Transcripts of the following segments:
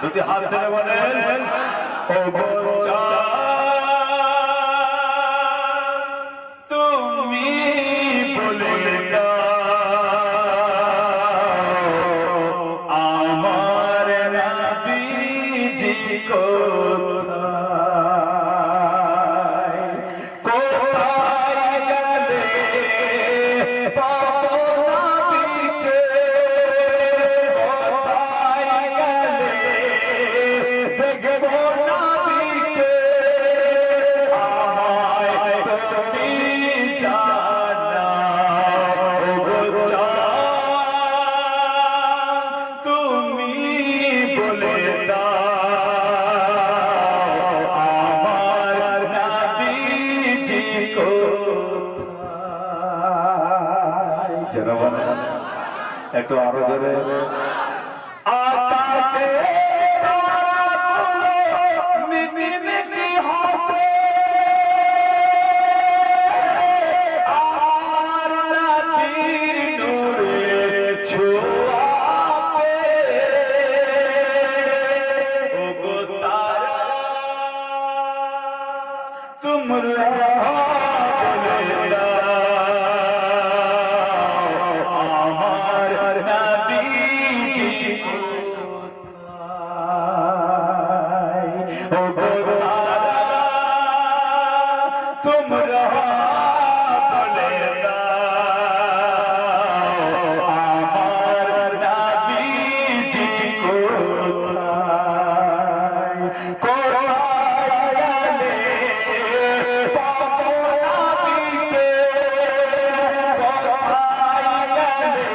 দুটি হাত ছেড়ে বলেন ও বাচ্চা তুমি বলে দাও আমার নবীজি কোথায় কোথায় গেলে পাবো নবীকে কোথায় গেলে দেখবো নবীকে আমায় তুমি জানাও গো জান তুমি বলে দাও আমার নবীজি কোথায় যারা বলেন একটু আরো জোরে আকাশে তারাগুলো মিটি মিটি হাসে আর নবীর নূরে ছোঁয়া পেয়ে ওগো তারা তোমরা বলে দাও আমার নবীজি কোথায় ওগো তারা তোমরা বলে দাও আমার নবীজি কোথায় কোথায় গেলে পাবো নবীকে কোথায় গেলে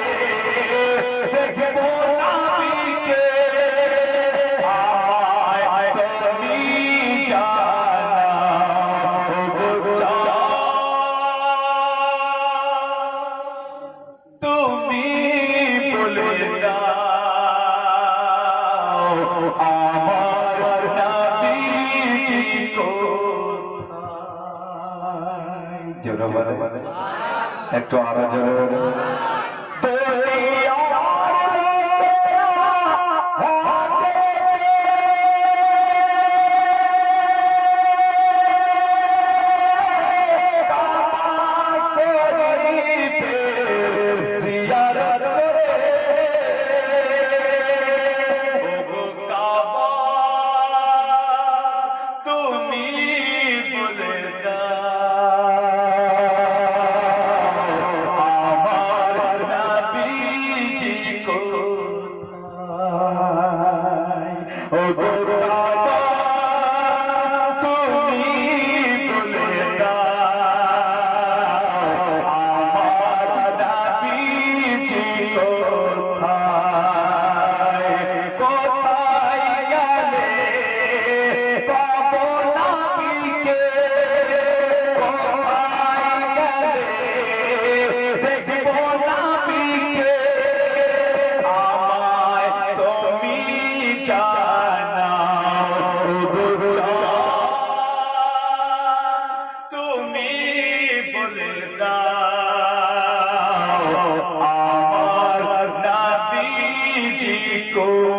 দেখবো নবীকে আমায় তুমি জানাও গো জান তুমি বলে দাও আমার নবীজি কোথায় জোরে বলে একটু আরো জোরে তুমি বলে দাও আমার নবীজি কোথায় ও